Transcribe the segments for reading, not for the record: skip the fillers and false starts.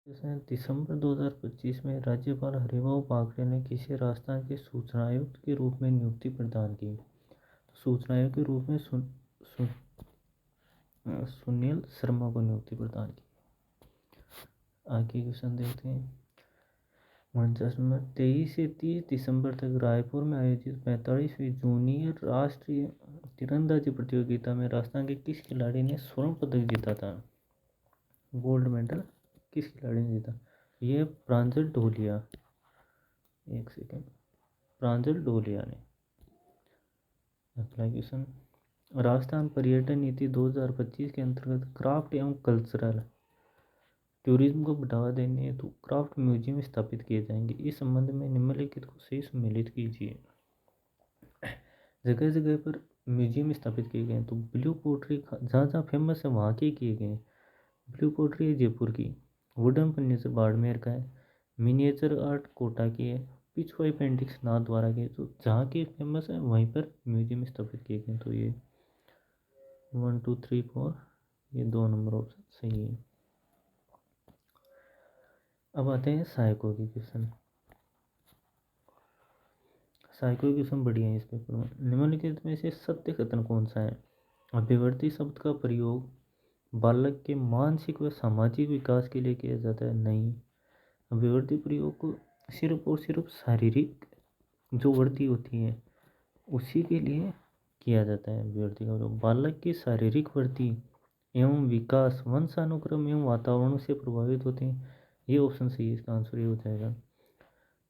जैसे दिसंबर 2025 में राज्यपाल हरिभाऊ बागड़े ने किसी राजस्थान के सूचना आयुक्त के रूप में नियुक्ति प्रदान की। तो सूचना आयुक्त के रूप में सुनील शर्मा को नियुक्ति प्रदान की। आगे क्वेश्चन देखते हैं। 23 से 30 दिसंबर तक रायपुर में आयोजित 45वीं जूनियर राष्ट्रीय तीरंदाजी प्रतियोगिता में राजस्थान के किस खिलाड़ी ने स्वर्ण पदक जीता था? गोल्ड मेडल किस खिलाड़ी ने जीता? ये प्रांजल ढोलिया। एक सेकेंड, प्रांजल ढोलिया ने। अगला क्वेश्चन। राजस्थान पर्यटन नीति 2025 के अंतर्गत क्राफ्ट एवं कल्चरल टूरिज्म को बढ़ावा देने हेतु क्राफ्ट म्यूजियम स्थापित किए जाएंगे। इस संबंध में निम्नलिखित को सही सम्मिलित कीजिए। जगह जगह पर म्यूजियम स्थापित किए गए। तो ब्लू पोट्री जहाँ जहाँ फेमस है वहाँ के किए गए। ब्लू पोट्री है जयपुर की, वुडन फर्नीचर बाड़मेर का है, मिनिएचर आर्ट कोटा की है, पिछवाई पेंटिंग्स नाथद्वारा की है। तो जहाँ के फेमस है वहीं पर म्यूजियम स्थापित किए गए। तो ये 1 2 3 4 ये 2 नंबर ऑप्शन सही है। अब आते हैं सहायकों के क्वेश्चन। सहायकों के क्वेश्चन बढ़िया है इस पेपर में। निम्नलिखित में से सत्य कथन कौन सा है? अभिवर्ती शब्द का प्रयोग बालक के मानसिक व सामाजिक विकास के लिए किया जाता है? नहीं। अभिवर्ती प्रयोग को सिर्फ और सिर्फ शारीरिक जो वृद्धि होती है उसी के लिए किया जाता है। अभिवर्ती का प्रयोग बालक की शारीरिक वृद्धि एवं विकास वंशानुक्रम एवं वातावरण से प्रभावित होते हैं। ये ऑप्शन सही है, इसका आंसर ये हो जाएगा।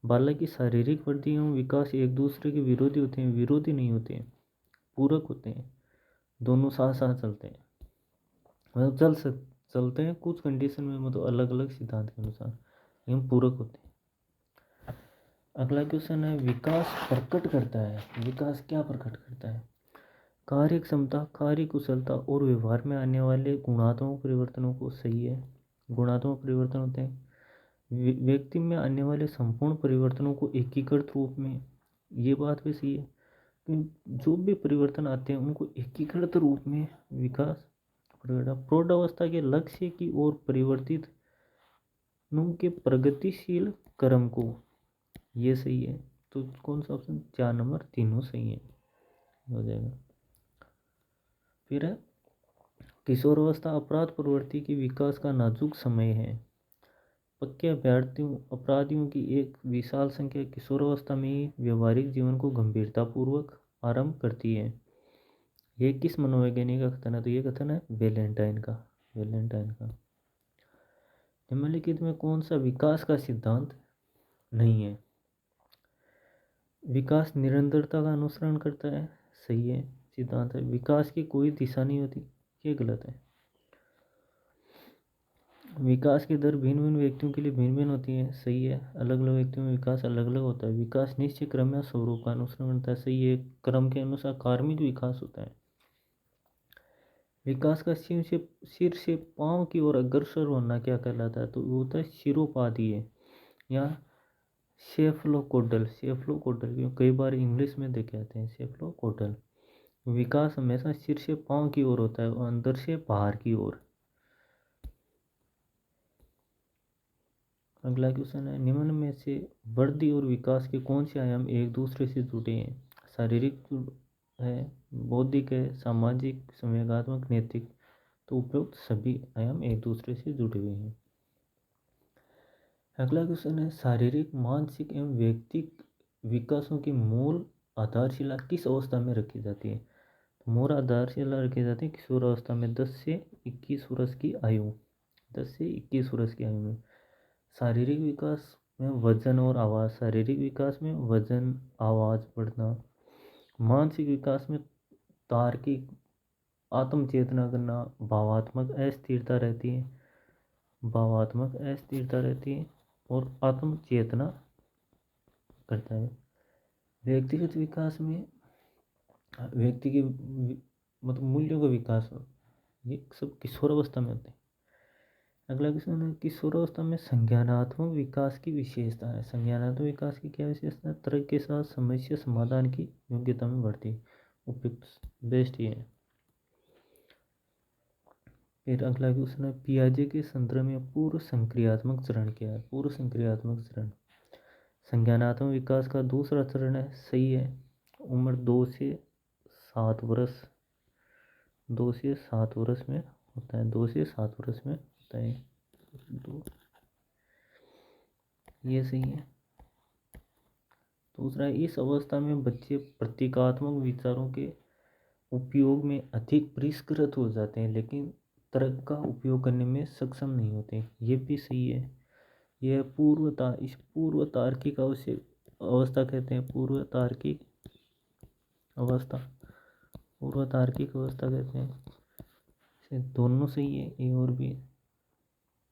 बालक की शारीरिक वृद्धि एवं विकास एक दूसरे के विरोधी होते हैं? विरोधी नहीं होते हैं, पूरक होते हैं। दोनों साथ साथ चलते हैं, मतलब चलते हैं कुछ कंडीशन में, मतलब अलग अलग सिद्धांत के अनुसार, लेकिन पूरक होते हैं। अगला क्वेश्चन है, विकास प्रकट करता है। विकास क्या प्रकट करता है? कार्य क्षमता, कार्य कुशलता और व्यवहार में आने वाले गुणात्मक परिवर्तनों को। सही है, गुणात्मक परिवर्तन होते हैं। व्यक्ति में आने वाले संपूर्ण परिवर्तनों को एकीकृत रूप में, ये बात भी सही है कि जो भी परिवर्तन आते हैं उनको एकीकृत रूप में विकास प्रौढ़ अवस्था के लक्ष्य की ओर परिवर्तित के प्रगतिशील क्रम को। ये सही है। तो कौन सा ऑप्शन? 4 नंबर, तीनों सही है, हो जाएगा। फिर है, किशोर अवस्था अपराध प्रवृत्ति के विकास का नाजुक समय है। पक्के अपराधियों की एक विशाल संख्या किशोर अवस्था में ही व्यवहारिक जीवन को गंभीरतापूर्वक आरंभ करती है। ये किस मनोवैज्ञानिक का कथन है? तो ये कथन है वेलेंटाइन का। निम्नलिखित में कौन सा विकास का सिद्धांत नहीं है? विकास निरंतरता का अनुसरण करता है? सही है, सिद्धांत है। विकास की कोई दिशा नहीं होती? ये गलत है। विकास की दर भिन्न भिन्न व्यक्तियों के लिए भिन्न भिन्न होती है? सही है, अलग अलग व्यक्तियों में विकास अलग अलग होता है। विकास निश्चित क्रम या स्वरूप का अनुसरण करता है? सही है, क्रम के अनुसार कार्मिक विकास होता है। विकास का सिर से पांव की ओर अग्रसर होना क्या कहलाता है? तो वो होता है शिरोपाधीय या सेफ्लोकोडल। क्यों कई बार इंग्लिश में देखे आते हैं सेफ्लोकोडल। विकास हमेशा सिर से पांव की ओर होता है और अंदर से बाहर की ओर। अगला क्वेश्चन है, निम्न में से वृद्धि और विकास के कौन से आयाम एक दूसरे से जुड़े हैं? शारीरिक है, बौद्धिक है, सामाजिक, संवेगात्मक, नैतिक। तो उपयुक्त सभी आयाम एक दूसरे से जुड़े हुए हैं। अगला क्वेश्चन है, शारीरिक, मानसिक एवं व्यक्तिक विकासों की मूल आधारशिला किस अवस्था में रखी जाती है? तो मूल आधारशिला रखी जाती है किशोर अवस्था में, 10 से 21 वर्ष की आयु। 10 से 21 वर्ष की आयु में। शारीरिक विकास में वजन और आवाज़, शारीरिक विकास में वजन, आवाज़ बढ़ना। मानसिक विकास में तार्किक, आत्म चेतना करना, भावात्मक अस्थिरता रहती है, और आत्म चेतना करता है। व्यक्तिगत विकास में व्यक्ति के मतलब मूल्यों का विकास, ये सब किशोर अवस्था में होते हैं। अगला क्वेश्चन है, किशोरावस्था में संज्ञानात्मक विकास की विशेषता है। संज्ञानात्मक विकास की क्या विशेषता है? तर्क के साथ समस्या समाधान की योग्यता में बढ़ती। उपयुक्त बेस्ट ये है। फिर अगला क्वेश्चन है, पियाजे के संदर्भ में पूर्व संक्रियात्मक चरण क्या है? पूर्व संक्रियात्मक चरण संज्ञानात्मक विकास का दूसरा चरण है। सही है। उम्र 2 से 7 वर्ष, 2 से 7 वर्ष में होता है, 2 से 7 वर्ष में होता है। दो, ये सही है। दूसरा, इस अवस्था में बच्चे प्रतीकात्मक विचारों के उपयोग में अधिक परिष्कृत हो जाते हैं, लेकिन तर्क का उपयोग करने में सक्षम नहीं होते। ये भी सही है। यह इस पूर्व तार्किक अवस्था कहते हैं, पूर्व तार्किक अवस्था, पूर्व तार्किक अवस्था कहते हैं। से दोनों सही है, ए और बी।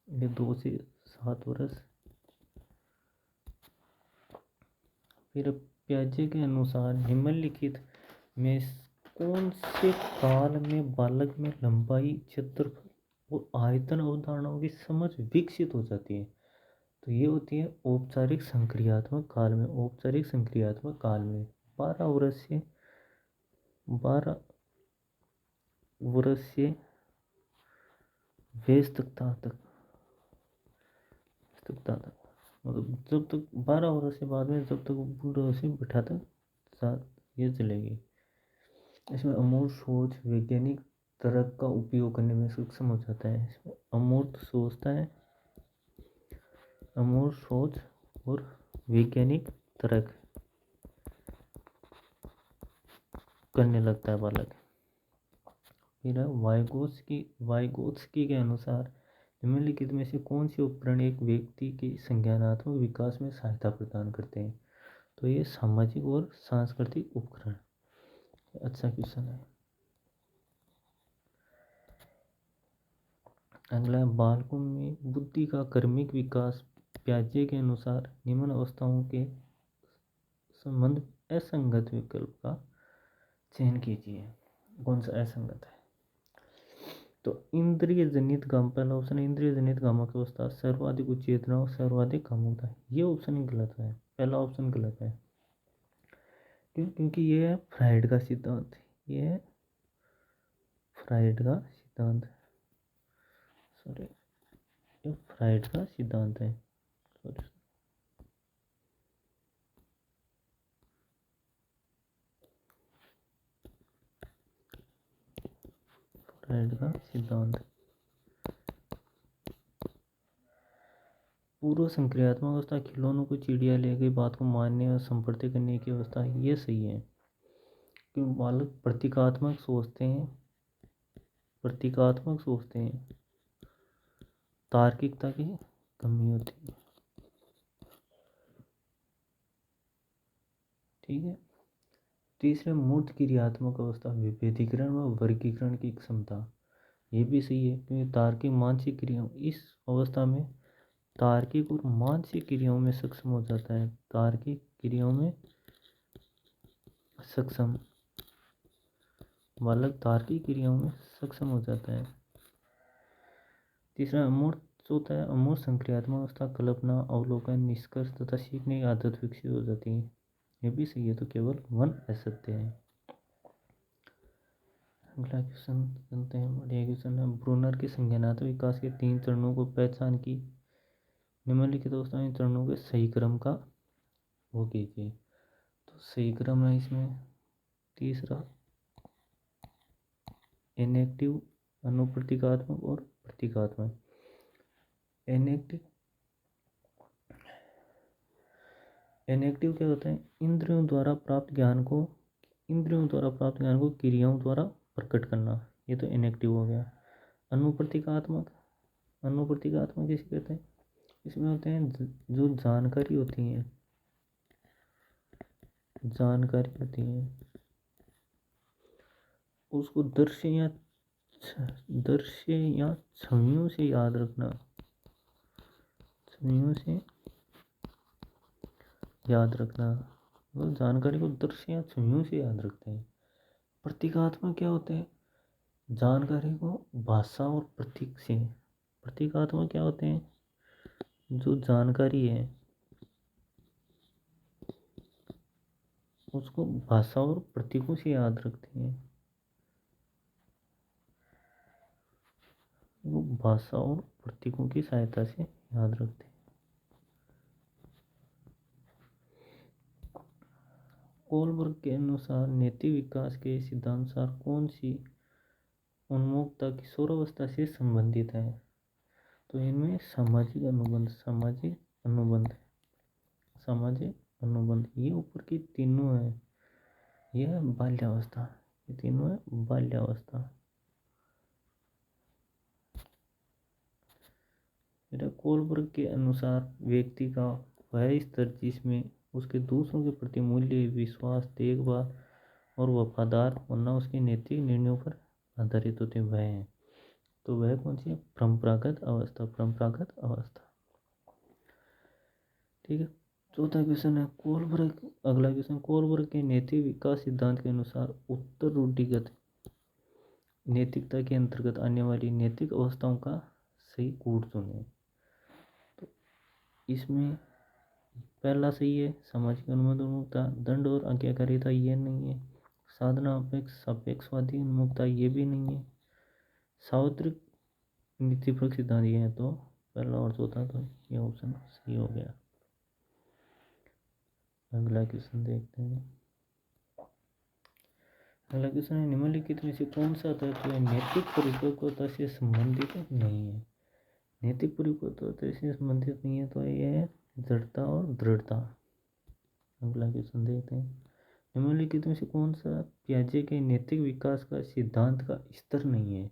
ये 2 से 7 वर्ष। फिर प्याजे के अनुसार निम्नलिखित में कौन से काल में बालक में लंबाई, क्षेत्रफल और आयतन अवधारणाओं की समझ विकसित हो जाती है? तो ये होती है औपचारिक संक्रियात्मक काल में। औपचारिक संक्रियात्मक काल में 12 वर्ष से व्यस्तता तक, मतलब जब तक 12 वर्ष के बाद में, जब तक वो बूढ़ा से बैठा तक साथ ये चलेगी। इसमें अमूर्त सोच, वैज्ञानिक तर्क का उपयोग करने में सक्षम हो जाता है। इसमें अमूर्त सोचता है, अमूर्त सोच और वैज्ञानिक तर्क करने लगता है बालक। फिर वाइगोत्स्की के अनुसार निम्नलिखित में से कौन से उपकरण एक व्यक्ति के संज्ञानात्मक विकास में सहायता प्रदान करते हैं? तो ये सामाजिक और सांस्कृतिक उपकरण। अच्छा क्वेश्चन है। अगला, बालकों में बुद्धि का क्रमिक विकास प्याजे के अनुसार निम्न अवस्थाओं के संबंध असंगत विकल्प का चयन कीजिए। कौन सा असंगत है? तो इंद्रिय जनित काम, पहला ऑप्शन है इंद्रिय जनित कामक अवस्था सर्वाधिक उच्चेतना और सर्वाधिक कामुकता। ये ऑप्शन गलत है, पहला ऑप्शन गलत है। क्यों? क्योंकि ये है फ्राइड का सिद्धांत, ये है फ्राइड का सिद्धांत, सॉरी, ये फ्राइड का सिद्धांत है, सॉरी, फ्राइड का सिद्धांत। पूर्व संक्रियात्मक अवस्था खिलौनों को चिड़िया ले गई बात को मानने और संप्रति करने की अवस्था, ये सही है। क्योंकि बालक प्रतीकात्मक सोचते हैं, प्रतीकात्मक सोचते हैं, तार्किकता की कमी होती है। ठीक है। तीसरे, मूर्त क्रियात्मक अवस्था विभेदीकरण व वर्गीकरण की क्षमता, ये भी सही है। क्योंकि तार्किक मानसिक क्रियाओं, इस अवस्था में तार्किक और मानसिक क्रियाओं में सक्षम हो जाता है, तार्किक क्रियाओं में सक्षम, बालक तार्किक क्रियाओं में सक्षम हो जाता है। तीसरा, अमूर्त होता है, अमूर्त संक्रियात्मक अवस्था कल्पना, अवलोकन, निष्कर्ष तथा सीखने की आदत विकसित हो जाती है। ये भी सही है। तो केवल 1 असत्य है। अगला क्वेश्चन सुनते हैं, बढ़िया क्वेश्चन है। ब्रूनर के संज्ञानात्मक विकास के 3 चरणों को पहचान की निम्नलिखित अवस्था इन चरणों के सही क्रम का वो कीजिए। तो सही क्रम है इसमें तीसरा, इनएक्टिव, अनुप्रतीकात्मक और प्रतीकात्मक। इनएक्टिव क्या होता है? इंद्रियों द्वारा प्राप्त ज्ञान को क्रियाओं द्वारा प्रकट करना, ये तो इनएक्टिव हो गया। अनुप्रतीकात्मक किसे कहते हैं? इसमें होते हैं जो जानकारी होती है, उसको दृश्य या छवियों से याद रखना, मतलब जानकारी को दृश्य या छवियों से याद रखते हैं। प्रतीकात्मक क्या होते हैं? जानकारी को भाषा और प्रतीक से। प्रतीकात्मक क्या होते हैं? जो जानकारी है उसको भाषा और प्रतीकों से याद रखते हैं। वो भाषा और प्रतीकों की सहायता से याद रखते हैं। कोलबर्ग के अनुसार नैतिक विकास के सिद्धांतानुसार कौन सी उन्मुखता किशोरावस्था से संबंधित है? तो इनमें सामाजिक अनुबंध ये ऊपर की तीनों है। यह बाल्यावस्था, ये तीनों है बाल्यावस्था। कोलबर्ग के अनुसार व्यक्ति का वह स्तर जिसमें उसके दूसरों के प्रति मूल्य, विश्वास, देखभाल और वफादार होना उसके नैतिक निर्णयों पर आधारित होते वह है। तो वह कौन सी है? परंपरागत अवस्था। ठीक है। चौथा क्वेश्चन है अगला क्वेश्चन, कोलबर्ग के नैतिक विकास सिद्धांत के अनुसार उत्तर रूढ़िगत नैतिकता के अंतर्गत आने वाली नैतिक अवस्थाओं का सही कूट चुने। तो इसमें पहला सही है सामाजिक अनुबंध उन्मुखता, दंड और आज्ञाकारिता ये नहीं है, साधना सापेक्षवादी उन्मुखता ये भी नहीं है, सार्वत्रिक नीतिपरक सिद्धांत ये है। तो पहला और चौथा तो ये ऑप्शन सही हो गया। अगला क्वेश्चन देखते हैं। अगला क्वेश्चन है, निम्नलिखित में से कौन सा तत्व नैतिक परिपक्वता से संबंधित नहीं है? नैतिक परिपक्वता से संबंधित नहीं है तो ये है जड़ता और दृढ़ता। अगला क्वेश्चन देखते हैं। निम्नलिखित में से कौन सा पियाजे के नैतिक विकास का सिद्धांत का स्तर नहीं है?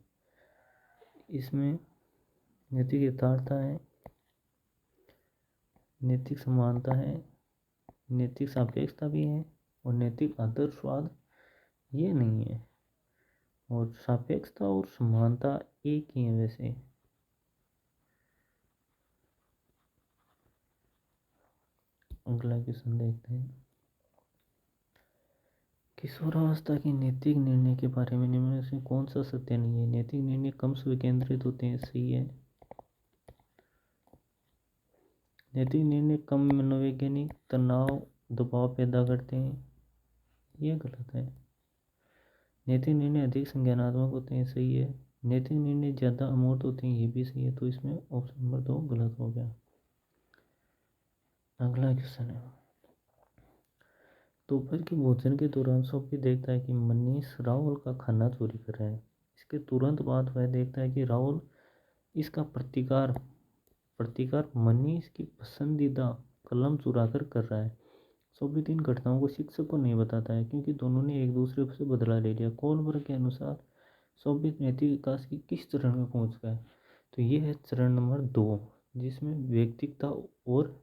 इसमें नैतिक यथार्थता है, नैतिक समानता है, नैतिक सापेक्षता भी है और नैतिक आदर्शवाद ये नहीं है। और सापेक्षता और समानता एक ही है वैसे। अगला क्वेश्चन देखते हैं। किशोरावस्था के नैतिक निर्णय के बारे में निम्न से कौन सा सत्य नहीं है? नैतिक निर्णय कम स्वीकेंद्रित होते हैं, सही है। नैतिक निर्णय कम मनोवैज्ञानिक तनाव दबाव पैदा करते हैं, ये गलत है। नैतिक निर्णय अधिक संज्ञानात्मक होते हैं, सही है। नैतिक निर्णय ज़्यादा अमूर्त होते हैं, ये भी सही है। तो इसमें ऑप्शन नंबर 2 गलत हो गया। अगला क्वेश्चन है, दोपहर के भोजन के दौरान सोफी देखता है कि मनीष राहुल का खाना चोरी कर रहा है। इसके तुरंत बाद वह देखता है कि राहुल इसका प्रतिकार मनीष की पसंदीदा कलम चुरा कर रहा है। सोफी इन घटनाओं को शिक्षक को नहीं बताता है क्योंकि दोनों ने एक दूसरे से बदला ले लिया। कोलबर्ग के अनुसार सोफी नैतिक विकास की किस चरण में पहुंच गया? तो ये है चरण नंबर 2, जिसमें व्यक्तिगता और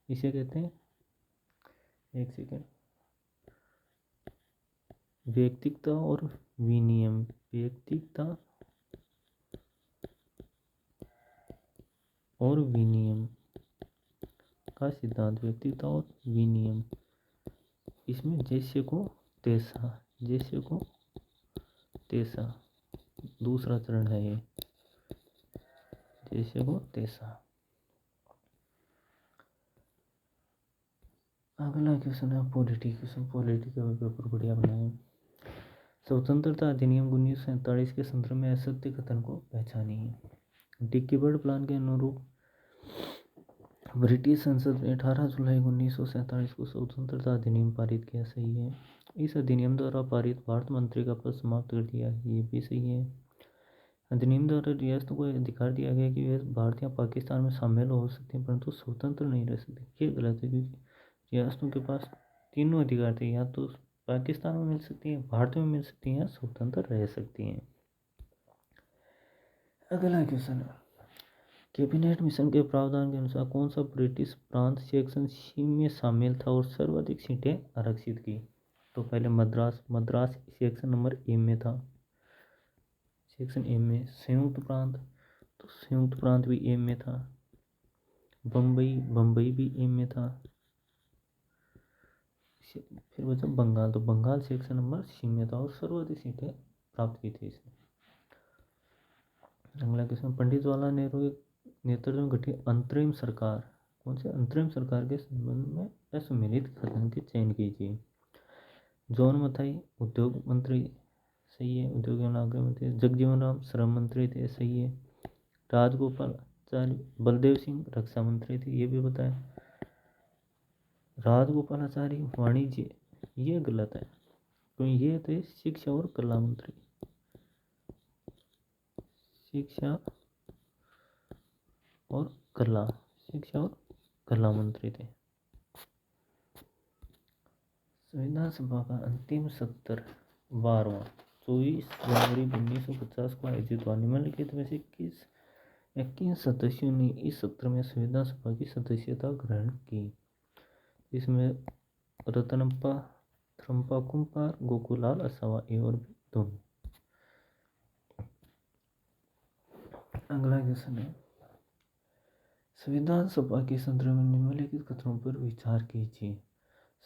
इसे कहते हैं, एक सेकेंड, व्यक्तिगता और विनियम का सिद्धांत, व्यक्तिगता और विनियम। इसमें जैसे को तैसा दूसरा चरण है ये, जैसे को तैसा। अगला क्वेश्चन है पॉलिटी का पेपर बढ़िया बनाए। स्वतंत्रता अधिनियम 1947 के संदर्भ में असत्य कथन को पहचानिए। डिक्की बर्ड प्लान के अनुरूप ब्रिटिश संसद ने 18 जुलाई 1947 को स्वतंत्रता अधिनियम पारित किया, सही है। इस अधिनियम द्वारा पारित भारत मंत्री का पद समाप्त कर दिया, ये भी सही है। अधिनियम द्वारा रियासतों को अधिकार दिया गया कि वे भारत या पाकिस्तान में शामिल हो सकते हैं परंतु स्वतंत्र नहीं रह सकते, ये गलत है क्योंकि रियासतों के पास तीनों अधिकार थे, या तो पाकिस्तान में मिल सकती हैं, भारत में मिल सकती हैं या स्वतंत्र रह सकती हैं। अगला क्वेश्चन है, कैबिनेट मिशन के प्रावधान के अनुसार कौन सा ब्रिटिश प्रांत सेक्शन सी में शामिल था और सर्वाधिक सीटें आरक्षित की? तो पहले मद्रास सेक्शन नंबर ए में था, सेक्शन ए में। संयुक्त प्रांत, तो संयुक्त प्रांत भी ए में था। बम्बई भी ए में था। फिर बचा बंगाल, तो बंगाल सेक्शन नंबर सी में था और सर्वाधिक सीटें प्राप्त की थी इसने। अगला क्वेश्चन, पंडित जवाहरलाल नेहरू के नेतृत्व में गठित अंतरिम सरकार, कौन से अंतरिम सरकार के संबंध में असम्मिलित कथन के चयन कीजिए। जॉन मथाई उद्योग मंत्री, सही है। उद्योग एवं नागरिक मंत्री जगजीवन राम श्रम मंत्री थे, सही है। राजगोपालाचार्य बलदेव सिंह रक्षा मंत्री थे, ये भी बताया। राजगोपालाचार्य वाणिज्य, ये गलत है, तो ये थे शिक्षा और कला मंत्री। शिक्षा और कला, शिक्षा और कला मंत्री थे। संविधान सभा का अंतिम सत्र 12वां 24 जनवरी 1950 को आयोजित हुआ। निम्नलिखित में से किन सदस्यों ने इस सत्र में संविधान सभा की सदस्यता ग्रहण की? इसमें रतनप्पा, थ्रम्पा कुंपार, गोकुलाल असावा, ए और बी दोनों। अगला क्वेश्चन है, संविधान सभा के संदर्भ में निम्नलिखित कथनों पर विचार कीजिए।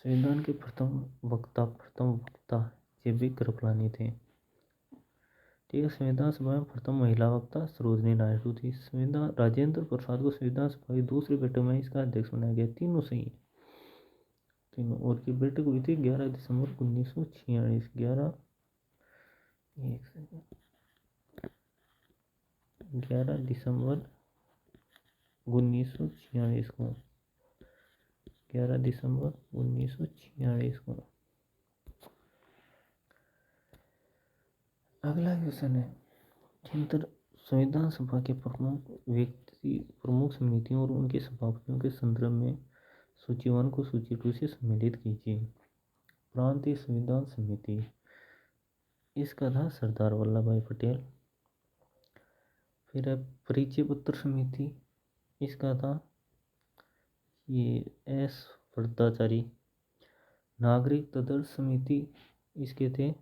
संविधान के प्रथम वक्ता ये भी कृपलानी थे। ठीक है। संविधान सभा में प्रथम महिला वक्ता सरोजनी नायडू थी। संविधान राजेंद्र प्रसाद को संविधान सभा की दूसरी बैठक में इसका अध्यक्ष बनाया गया। तीनों सही है, तीनों। और की बैठक हुई थी 11 दिसंबर 1946। 11 दिसंबर 1946 को, 11 दिसंबर 1946 को। अगला क्वेश्चन है, संविधान सभा के प्रमुख व्यक्ति, प्रमुख समितियों और उनके सभापतियों के संदर्भ में सूची 1 को सूची 2 से सम्मिलित कीजिए। प्रांतीय संविधान समिति, इसका था सरदार वल्लभ भाई पटेल। फिर है परिचय पत्र समिति, इसका था ये एस वरदाचारी। नागरिक तदर्थ समिति, इसके थे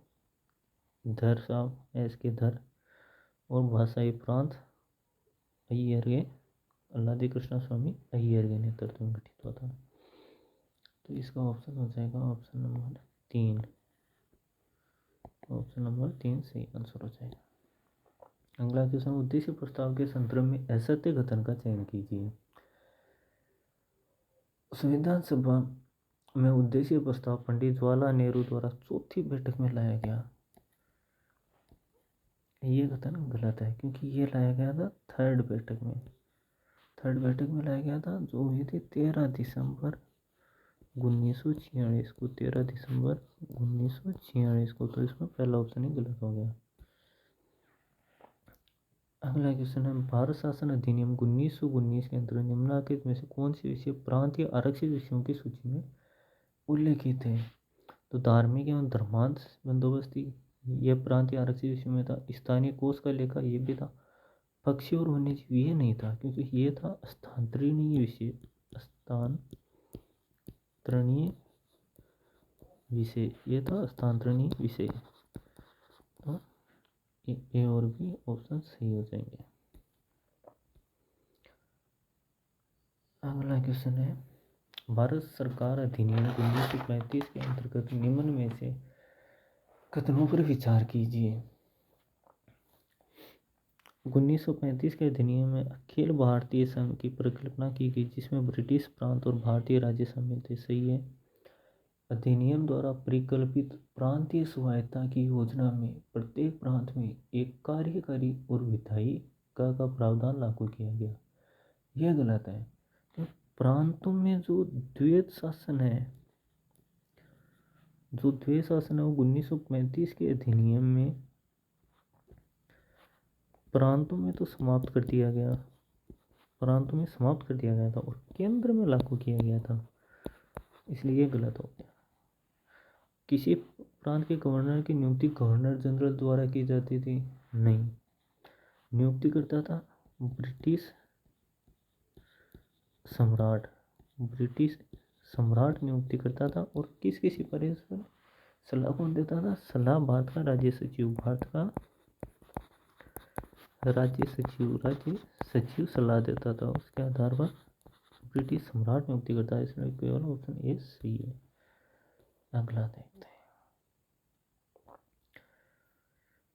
धर साहब, एस के धर। और भाषाई प्रांत अय्यर के, अल्लादी कृष्णा स्वामी अय्यर के नेतृत्व में गठित हुआ था। तो इसका ऑप्शन हो जाएगा ऑप्शन नंबर 3। ऑप्शन नंबर 3 सही आंसर हो जाएगा। अगला क्वेश्चन, उद्देश्य प्रस्ताव के संदर्भ में असत्य कथन का चयन कीजिए। संविधान सभा में उद्देश्य प्रस्ताव पंडित जवाहरलाल नेहरू द्वारा चौथी बैठक में लाया गया। ये कथन गलत है, क्योंकि ये लाया गया था थर्ड बैठक में। थर्ड बैठक में लाया गया था, जो हुई थी 13 दिसंबर 1946 को। 13 दिसंबर 1946 को। तो इसमें पहला ऑप्शन ही गलत हो गया। अगला क्वेश्चन है, भारत शासन अधिनियम 1919 के अंतर्गत निम्नलिखित में से कौन से विषय प्रांतीय आरक्षित विषयों की सूची में उल्लेखित है? तो धार्मिक एवं धर्मांध बंदोबस्ती, यह प्रांतीय आरक्षित विषय में था। स्थानीय कोष का लेखा, ये भी था। पक्षी और वन्यजीव, ये नहीं था, क्योंकि ये था स्थानांतरणीय विषय। स्थानांतरणीय विषय, ये था स्थानांतरणीय विषय। तो ए और बी ऑप्शन सही हो जाएंगे। अगला क्वेश्चन है, भारत सरकार अधिनियम 1935 के अंतर्गत निम्न में से कथनों पर विचार कीजिए। 1935 के अधिनियम में अखिल भारतीय संघ की परिकल्पना की गई, जिसमें ब्रिटिश प्रांत और भारतीय राज्य शामिल थे। सही है। अधिनियम द्वारा परिकल्पित प्रांतीय स्वायत्तता की योजना में प्रत्येक प्रांत में एक कार्यकारी और विधायिका का प्रावधान लागू किया गया। यह गलत है। तो प्रांतों में जो द्वैत शासन है, वो 1935 के अधिनियम में प्रांतों में तो समाप्त कर दिया गया, प्रांतों में समाप्त कर दिया गया था और केंद्र में लागू किया गया था, इसलिए ये गलत हो गया। किसी प्रांत के गवर्नर की नियुक्ति गवर्नर जनरल द्वारा की जाती थी? नहीं, नियुक्ति करता था ब्रिटिश सम्राट। ब्रिटिश सम्राट नियुक्ति करता था। और किसकी सिफारिश पर सलाह कौन देता था? सलाह भारत का राज्य सचिव, भारत का राज्य सचिव सलाह देता था। उसके आधार पर ब्रिटिश सम्राट नियुक्ति करता है। इसमें केवल ऑप्शन ए सही है। अगला देखते हैं,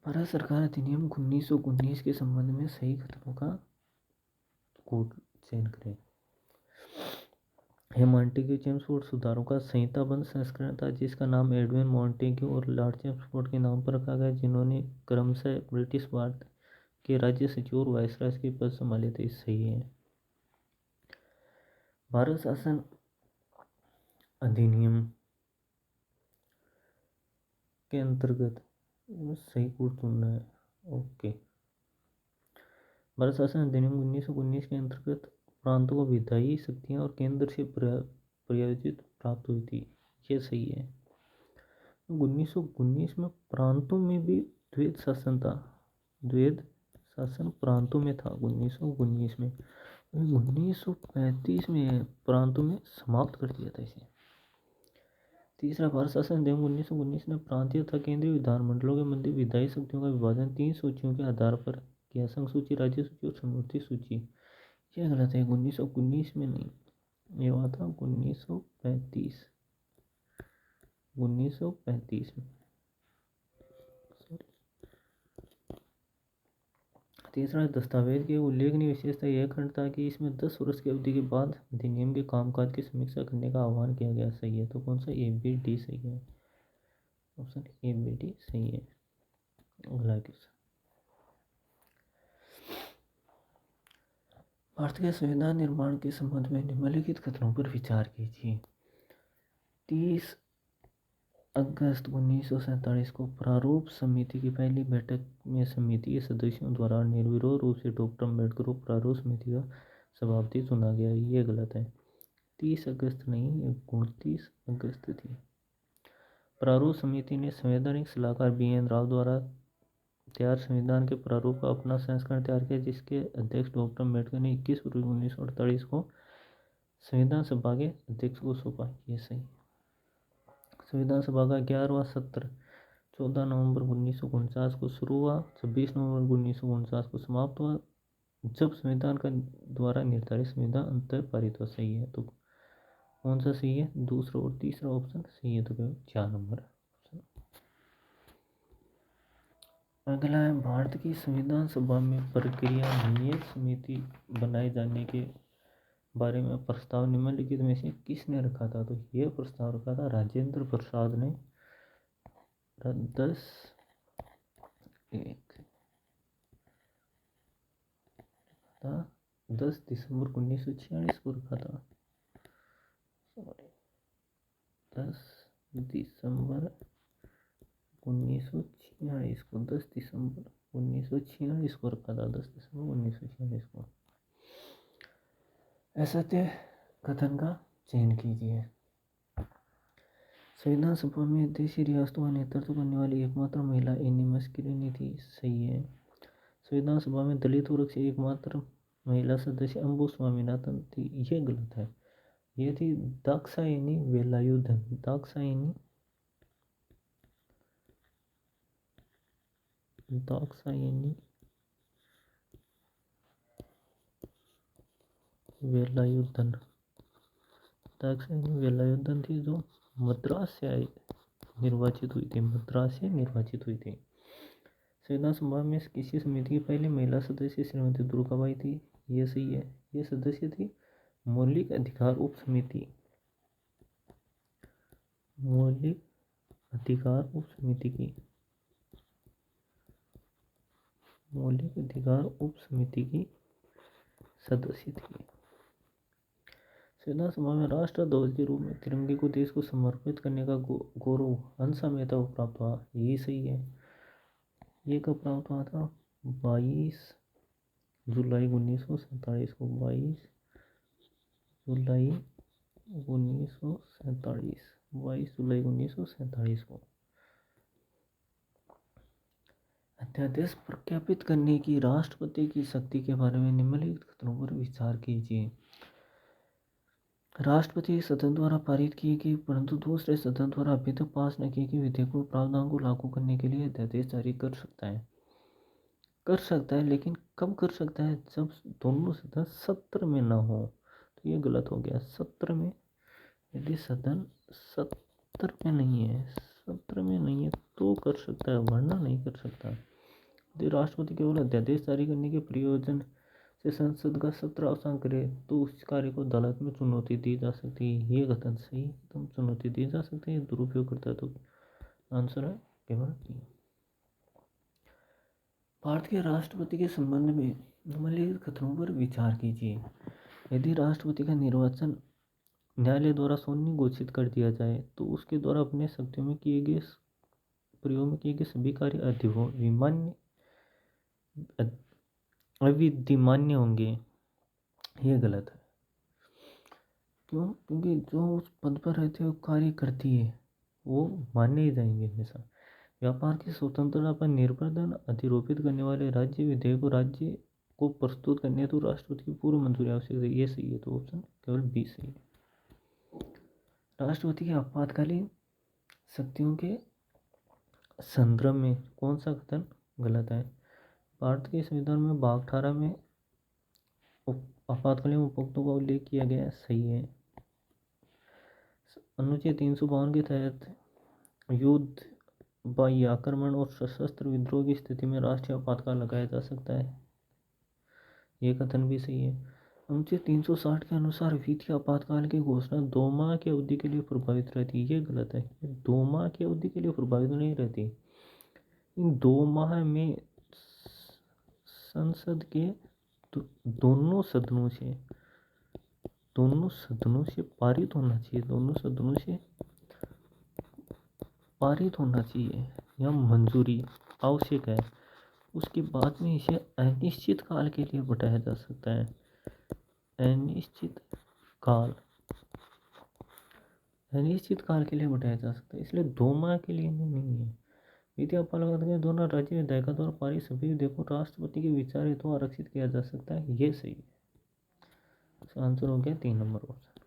भारत सरकार अधिनियम 1919 के संबंध में सही कथनों का कोड चयन करें। यह मॉन्टेग्यू चेम्सफोर्ड सुधारों का संहिताबद्ध संस्करण था जिसका नाम एडविन मॉन्टेग्यू और लॉर्ड चेम्सफोर्ड के नाम पर रखा गया, जिन्होंने क्रमशः ब्रिटिश भारत के राज्य सचिव और वायसराय के पद संभाले थे। सही है। भारत शासन अधिनियम के अंतर्गत सही कोड चुनना है। ओके। भारत शासन अधिनियम 1919 के अंतर्गत प्रांतों को विधायी शक्तियां और केंद्र से प्रायोजित प्राप्त हुई थी। ये सही है। 1919 में प्रांतों में भी द्वैध शासन था। द्वैध शासन प्रांतों में था 1919 में। 1935 में प्रांतों में समाप्त कर दिया था इसे। तीसरा, भारत शासन अधिनियम 1919 ने प्रांतीय तथा केंद्रीय विधानमंडलों के मध्य विधायी शक्तियों का विभाजन 3 सूचियों के आधार पर किया, संघ सूची, राज्य सूची और समवर्ती सूची। यह गलत है। 1919 में नहीं, ये हुआ था 1935 में। तीसरा, दस्तावेज की उल्लेखनीय विशेषता यह खंड था कि इसमें 10 वर्ष की अवधि के बाद अधिनियम के कामकाज की समीक्षा करने का आह्वान किया गया। सही है। तो कौन सा? ए बी डी सही है। ऑप्शन ए बी डी सही है। अगला क्वेश्चन, भारत के संविधान निर्माण के संबंध में निम्नलिखित कथनों पर विचार कीजिए। 30 अगस्त 1947 को प्रारूप समिति की पहली बैठक में समिति के सदस्यों द्वारा निर्विरोध रूप से डॉक्टर अम्बेडकर को प्रारूप समिति का सभापति चुना गया। ये गलत है। 30 अगस्त नहीं, 29 अगस्त थी। प्रारूप समिति ने संवैधानिक सलाहकार BN राव द्वारा तैयार संविधान के प्रारूप का अपना संस्करण तैयार किया, जिसके अध्यक्ष डॉक्टर अम्बेडकर ने 21 फरवरी 1948 को संविधान सभा के अध्यक्ष को सौंपा। ये सही। संविधान सभा का 11वां सत्र 14 नवंबर 1949 को शुरू हुआ, 26 नवंबर 1949 को समाप्त हुआ, जब संविधान का द्वारा निर्धारित संविधान अंततः पारित हुआ। सही है। तो कौन सा सही है? दूसरा और तीसरा ऑप्शन सही है। तो 4 नंबर ऑप्शन। अगला है, भारत की संविधान सभा में प्रक्रिया नियत समिति बनाए जाने के बारे में प्रस्ताव निम्नलिखित में से किसने रखा था? तो यह प्रस्ताव रखा था राजेंद्र प्रसाद ने। 10 दिसंबर 1946 को रखा था। 10 दिसंबर 1946 को 10 दिसंबर 1946 को रखा था। 10 दिसंबर 1946 को। असत्य कथन का चयन कीजिए। संविधान सभा में देशी रियासतों का नेतृत्व करने वाली एकमात्र महिला एनी मस्केलिनी थी। सही है। संविधान सभा में दलित वर्ग से एकमात्र महिला सदस्य अंबु स्वामीनाथन थी। यह गलत है। यह थी दाक्षायणी वेलायुधन। दाक्षायणी वेलायुधन। दाक्षायणी वेलायुधन थी, जो मद्रास से निर्वाचित हुई थी। मद्रास से निर्वाचित हुई थी। संविधान सभा में किसी समिति की पहली महिला सदस्य श्रीमती दुर्गाबाई थी। ये सही है। ये सदस्य थी मौलिक अधिकार उप समिति। मौलिक अधिकार उप समिति की। मौलिक अधिकार उप समिति की सदस्य थी। संविधान सभा में राष्ट्र ध्वज के रूप में तिरंगे को देश को समर्पित करने का गौरव हंसा मेहता को प्राप्त हुआ। ये सही है। ये कब प्राप्त हुआ था? 22 जुलाई 1947 को। 22 जुलाई 1947। 22 जुलाई 1947 को। अध्यादेश प्रख्यापित करने की राष्ट्रपति की शक्ति के बारे में निम्नलिखित कथनों पर विचार कीजिए। राष्ट्रपति सदन द्वारा पारित किए गए परंतु दूसरे सदन द्वारा अभी तक पास न किए गए विधेयकों प्रावधान को लागू करने के लिए अध्यादेश जारी कर सकता है। लेकिन कब कर सकता है? जब दोनों सदन सत्र में ना हो। तो ये गलत हो गया। सत्र में, यदि सदन सत्र में नहीं है तो कर सकता है, वरना नहीं कर सकता। यदि राष्ट्रपति केवल अध्यादेश जारी करने के प्रयोजन से संसद का 17 अवसान करे तो उस कार्य को अदालत में चुनौती दी जा सकती है। ये कथन सही है, एकदम चुनौती दी जा सकती है, दुरुपयोग करता है तो आंसर है केवल बी। भारत के राष्ट्रपति के संबंध में निम्नलिखित कथनों पर विचार कीजिए। यदि राष्ट्रपति का निर्वाचन न्यायालय द्वारा शून्य घोषित कर दिया जाए तो उसके द्वारा अपने शक्तियों में किए गए प्रयोग में किए गए सभी कार्य अविधिमान्य होंगे। ये गलत है। क्यों? क्योंकि जो उस पद पर रहते हुए कार्य करती है वो मान्य ही जाएंगे हमेशा। व्यापार की स्वतंत्रता पर निर्बंध अधिरोपित करने वाले राज्य विधेयक को राज्य को प्रस्तुत करने तो राष्ट्रपति की पूर्व मंजूरी आवश्यक है। ये सही है, तो ऑप्शन केवल बी सही है। राष्ट्रपति के आपातकालीन शक्तियों के संदर्भ में कौन सा कथन गलत है? भारत के संविधान में भाग 18 में आपातकालीन उपायों का उल्लेख किया गया है, सही है। अनुच्छेद 352 के तहत युद्ध, बाह्य आक्रमण और सशस्त्र विद्रोह की स्थिति में राष्ट्रीय आपातकाल लगाया जा सकता है, ये कथन भी सही है। अनुच्छेद 360 के अनुसार वित्तीय आपातकाल की घोषणा 2 माह की अवधि के लिए प्रभावित रहती है, ये गलत है। 2 माह की अवधि के लिए प्रभावित नहीं रहती। इन 2 माह में संसद के दोनों सदनों से पारित होना चाहिए, दोनों सदनों से पारित होना चाहिए या मंजूरी आवश्यक है। उसके बाद में इसे अनिश्चित काल के लिए बढ़ाया जा सकता है। अनिश्चित काल के लिए बढ़ाया जा सकता है, इसलिए 2 माह के लिए नहीं है। वित्तीय आपातकाल के दोनों राज्य विधायिका द्वारा पारित सभी विधेयकों को राष्ट्रपति के विचार हेतु आरक्षित किया जा सकता है, ये सही है। तो आंसर हो गया 3 नंबर ऑप्शन।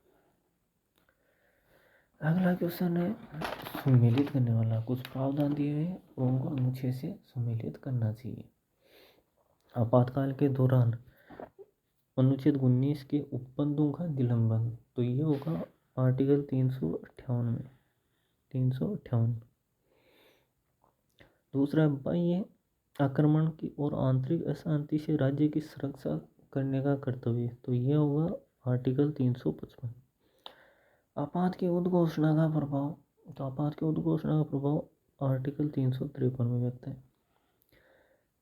अगला क्वेश्चन है सम्मिलित करने वाला। कुछ प्रावधान दिए हुए उनको अनुच्छेद से सम्मिलित करना चाहिए। आपातकाल के दौरान अनुच्छेद 19 के उपबंधों का निलंबन, तो ये होगा आर्टिकल 358 में 358। दूसरा, बाह्य आक्रमण की और आंतरिक अशांति से राज्य की सुरक्षा करने का कर्तव्य, तो यह होगा आर्टिकल 355। आपात की उद्घोषणा का प्रभाव, तो आपात की उद्घोषणा का प्रभाव आर्टिकल 353 में व्यक्त है।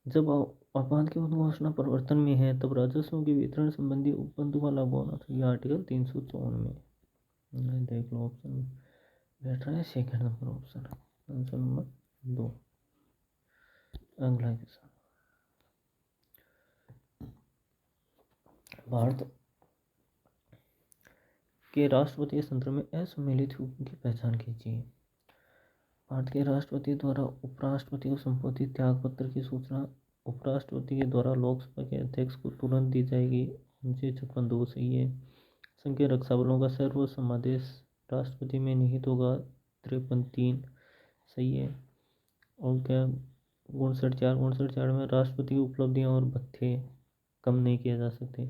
जब आपात की उद्घोषणा प्रवर्तन में है तब राजस्व के वितरण संबंधी उपबंधों का लागू होना चाहिए, आर्टिकल 354 में। देख लो ऑप्शन बैठ रहा है second number option, answer number 2। अगला क्वेश्चन, भारत के राष्ट्रपति के संदर्भ में असम्मिलित हुक्म की पहचान कीजिए। भारत के राष्ट्रपति द्वारा उपराष्ट्रपति को संबोधित त्याग पत्र की सूचना उपराष्ट्रपति के द्वारा लोकसभा के अध्यक्ष को तुरंत दी जाएगी, 56(2) सही है। संघ के रक्षा बलों का सर्व समादेश राष्ट्रपति में निहित होगा, 53(3) सही है। और क्या 59(4) में राष्ट्रपति की उपलब्धियां और भत्ते कम नहीं किए जा सकते।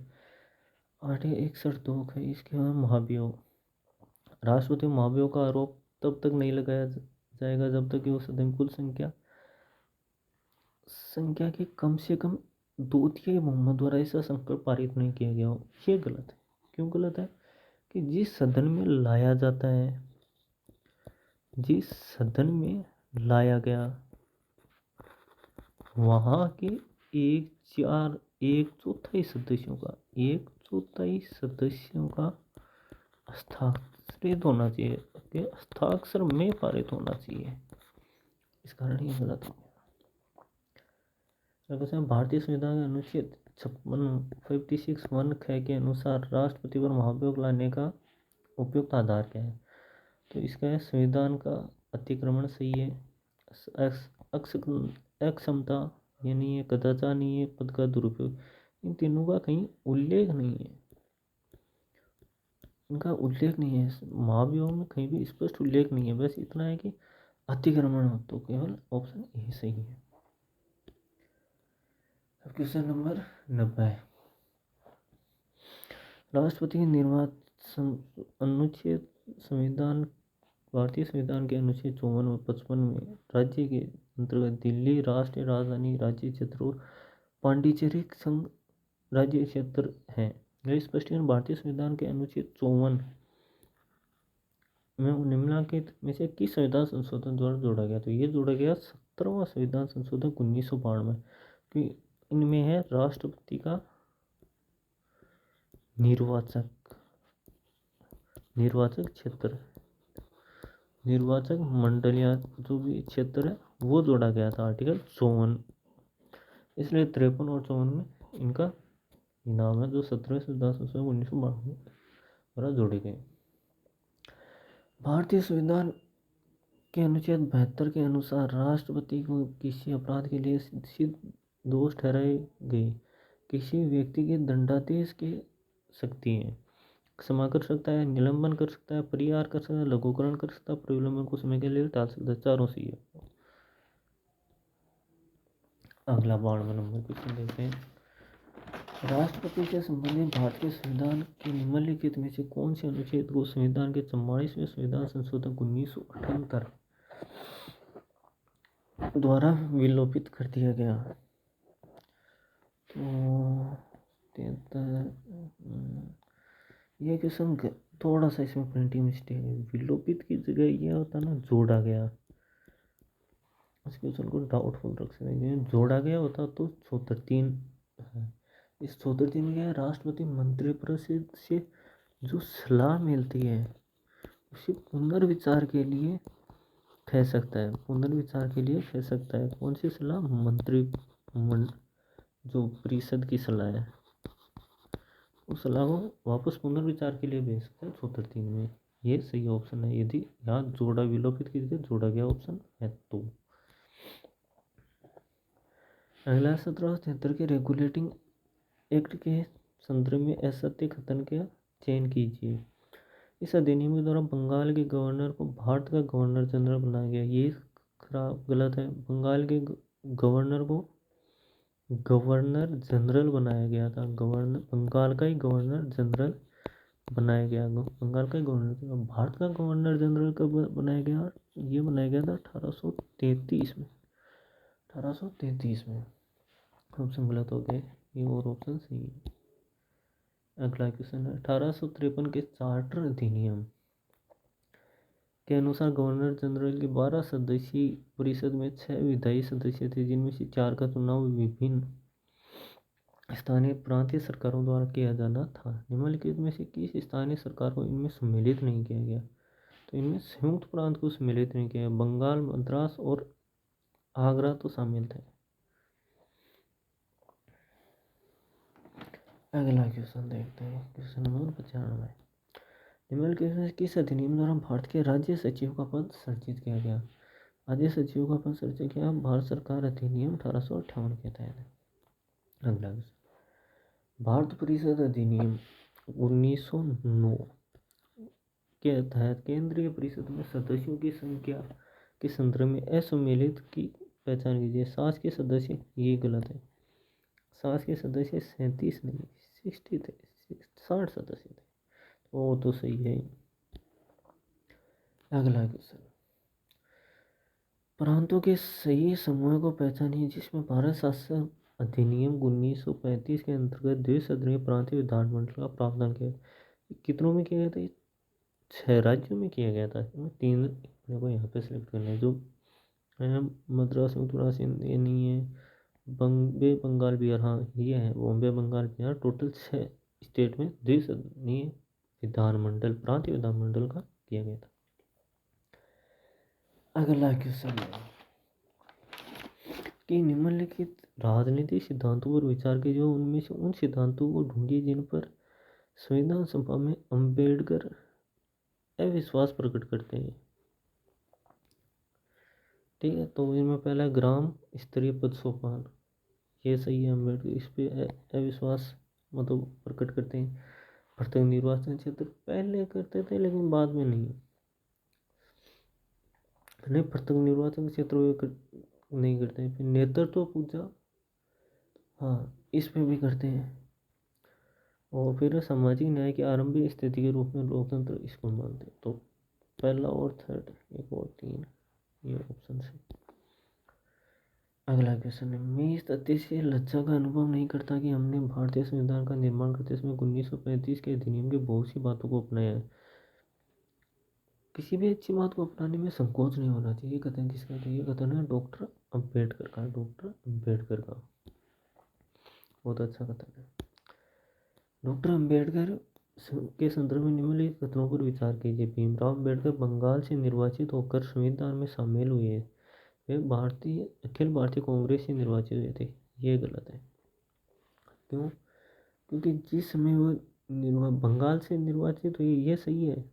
आर्टिकल 61(2) है इसके बाद महाभियोग। राष्ट्रपति महाभियोग का आरोप तब तक नहीं लगाया जाएगा जब तक कि वो सदन कुल संख्या के कम से कम 2/3 बहुमत द्वारा ऐसा संकल्प पारित नहीं किया गया हो। ये गलत है। क्यों गलत है? कि जिस सदन में लाया जाता है, जिस सदन में लाया गया वहाँ के एक चौथाई सदस्यों का हस्ताक्षरित होना चाहिए, हस्ताक्षर में पारित होना चाहिए, इस कारण ये गलत हो गया। भारतीय संविधान के अनुच्छेद 56(1) ख के अनुसार राष्ट्रपति पर महाभियोग लाने का उपयुक्त आधार क्या है? तो इसका है संविधान का अतिक्रमण, सही है। अक्षमता ये नहीं है, कदाचार नहीं है, पद का दुरुपयोग, इन तीनों का कहीं उल्लेख नहीं है, इनका उल्लेख नहीं है महाभियोग में, कहीं भी स्पष्ट उल्लेख नहीं है। बस इतना है कि अतिक्रमण हो, तो केवल ऑप्शन ए सही है। अब क्वेश्चन नंबर 90, राष्ट्रपति के निर्वाचन अनुच्छेद भारतीय संविधान के अनुच्छेद 54 और 55 में राज्य के अंतर्गत दिल्ली राष्ट्रीय राजधानी, राज्य क्षेत्र और पांडिचेरी संघ राज्य क्षेत्र हैं। यह स्पष्टीकरण भारतीय संविधान के अनुच्छेद 54 में निम्नलिखित में से किस संविधान संशोधन द्वारा जोड़ा गया? तो ये जोड़ा गया 17वां संविधान संशोधन 1992 कि इनमें है राष्ट्रपति का निर्वाचक क्षेत्र, निर्वाचक मंडल या जो भी क्षेत्र है वो जोड़ा गया था आर्टिकल 54, इसलिए 53 और 54 में इनका नाम है जो 17वें संविधान संशोधन 1992 द्वारा जोड़े गए। भारतीय संविधान के अनुच्छेद 72 के अनुसार राष्ट्रपति को किसी अपराध के लिए सिद्ध दोष ठहराए गए किसी व्यक्ति के दंडादेश के सकती है, क्षमा कर सकता है, निलंबन कर सकता है, परिहार कर सकता है, लघुकरण कर सकता है, प्रविलंबन कुछ समय के लिए टाल सकता है। चारों से ये। अगला 92 नंबर क्वेश्चन देखते हैं। राष्ट्रपति से संबंधित भारतीय संविधान के निम्नलिखित में से कौन से अनुच्छेद को संविधान के 44वें संविधान संशोधन 1978 द्वारा विलोपित कर दिया गया? तो ये क्वेश्चन थोड़ा सा इसमें प्रिंटिंग मिस्टेक है। विलोपित की जगह ये होता ना जोड़ा गया, इस क्वेश्चन को डाउटफुल रख सकते हैं। जोड़ा गया होता तो 74(3) है। इस 74(3) में क्या है, राष्ट्रपति मंत्रिपरिषद से जो सलाह मिलती है उसे पुनर्विचार के लिए कह सकता है, पुनर्विचार के लिए कह सकता है। कौन सी सलाह? जो परिषद की सलाह है उस सलाह को वापस पुनर्विचार के लिए भेज सकते हैं 74(3) में। ये सही ऑप्शन है यदि यहाँ जोड़ा विलोपित की जगह जोड़ा गया ऑप्शन है तो। अगला 1773 के रेगुलेटिंग एक्ट के संदर्भ में असत्य कथन का चयन कीजिए। इस अधिनियम के द्वारा बंगाल के गवर्नर को भारत का गवर्नर जनरल बनाया गया। ये गलत है। बंगाल के गवर्नर को गवर्नर जनरल बनाया गया था। बंगाल का ही गवर्नर जनरल बनाया गया। बंगाल का ही गवर्नर। भारत का गवर्नर जनरल कब बनाया गया? ये बनाया गया था 1833 में। 1833 में। ऑप्शन गलत हो गए, ये और ऑप्शन सही है। अगला क्वेश्चन है 1853 के चार्टर अधिनियम के अनुसार गवर्नर जनरल की 12 सदस्यीय परिषद में 6 विधायी सदस्य थे, जिनमें से 4 का चुनाव विभिन्न स्थानीय प्रांतीय सरकारों द्वारा किया जाना था। निम्नलिखित में से किस स्थानीय सरकार को इनमें सम्मिलित नहीं किया गया? तो इनमें संयुक्त प्रांत को सम्मिलित नहीं किया। बंगाल, मद्रास और आगरा तो शामिल थे। अगला क्वेश्चन देखते हैं, क्वेश्चन नंबर 95। निम्नलिखित में किस अधिनियम द्वारा भारत के राज्य सचिव का पद सृजित किया गया? राज्य सचिव का पद सृजित किया भारत सरकार अधिनियम 1858 के तहत। अगला क्वेश्चन, भारत परिषद अधिनियम 1909 के तहत केंद्रीय परिषद में सदस्यों की संख्या के संदर्भ में असम्मिलित की पहचान कीजिए। 7 के सदस्य, ये गलत है। 7 के सदस्य 37 नहीं 60 थे, 60 सदस्य थे, वो तो सही है। अगला क्वेश्चन, प्रांतों के सही समूह को पहचानिए जिसमें भारत शासन अधिनियम 1935 के अंतर्गत द्विसदनीय प्रांतीय विधानमंडल का प्रावधान किया। कितनों में किया गया था? 6 राज्यों में किया गया था। 3 अपने को यहाँ पे सिलेक्ट करना है जो मद्रास ये नहीं है, बॉम्बे बंगाल बिहार, हाँ ये है बॉम्बे बंगाल बिहार। टोटल 6 स्टेट में द्विसदनीय विधानमंडल प्रांतीय विधानमंडल का किया गया था। अगला क्वेश्चन है कि निम्नलिखित राजनीतिक सिद्धांतों पर विचार कीजिए उनमें से उन सिद्धांतों को ढूंढिए जिन पर संविधान सभा में अम्बेडकर अविश्वास प्रकट करते हैं। ठीक है, तो इनमें पहला ग्राम स्तरीय पद सोपान, ये सही है। अम्बेडकर इस पे अविश्वास मतलब प्रकट करते हैं। प्रत्येक निर्वाचन क्षेत्र पहले करते थे लेकिन बाद में नहीं प्रत्येक निर्वाचन क्षेत्र नहीं करते हैं। फिर नेतृत्व पूजा, हाँ इस पे भी करते हैं। और फिर सामाजिक न्याय की आरंभिक स्थिति के रूप में लोकतंत्र इसको मानते हैं। तो पहला और थर्ड, एक और 3, ये ऑप्शन है। अगला क्वेश्चन है, मैं इस तथ्य से लज्जा का अनुभव नहीं करता कि हमने भारतीय संविधान का निर्माण करते समय 1935 के अधिनियम की बहुत सी बातों को अपनाया है। किसी भी अच्छी बात को अपनाने में संकोच नहीं होना चाहिए। ये कथन किसका है? ये कथन है डॉक्टर अम्बेडकर का। डॉक्टर अम्बेडकर का बहुत अच्छा कथन है। डॉक्टर अम्बेडकर के संदर्भ में निम्नलिखित कथनों पर विचार कीजिए। भीमराव अम्बेडकर बंगाल से निर्वाचित होकर संविधान में शामिल हुए। वे अखिल भारतीय कांग्रेस से निर्वाचित हुए थे। ये गलत है। क्यों? क्योंकि जिस समय वो बंगाल से निर्वाचित हुए ये सही है,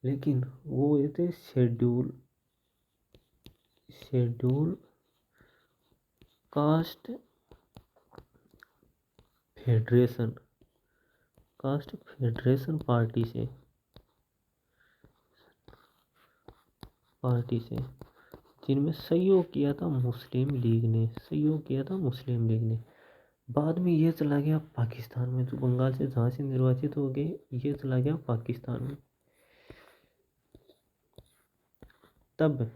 लेकिन वो हुए थे शेड्यूल कास्ट फेडरेशन पार्टी से जिनमें सहयोग किया था मुस्लिम लीग ने। बाद में ये चला गया पाकिस्तान में, जो बंगाल से जहाँ से निर्वाचित हो गए ये चला गया पाकिस्तान में। तब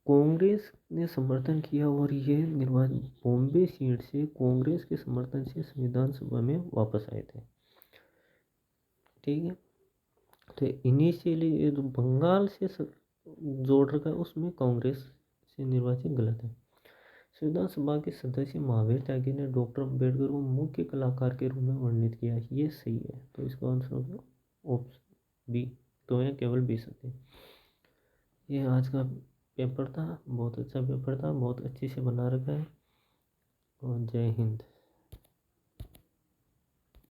कांग्रेस ने समर्थन किया और ये निर्वाचन बॉम्बे सीट से कांग्रेस के समर्थन से संविधान सभा में वापस आए थे। ठीक है, तो इनिशियली ये जो बंगाल से जोड़ रखा है उसमें कांग्रेस से निर्वाचित गलत है। संविधान सभा के सदस्य महावीर त्यागी ने डॉक्टर अम्बेडकर को मुख्य कलाकार के रूप में वर्णित किया। ये सही है, तो इसका आंसर होगा ऑप्शन बी। तो है केवल बी सत्य। ये आज का पेपर था, बहुत अच्छा पेपर था, बहुत अच्छे से बना रखा है। और जय हिंद।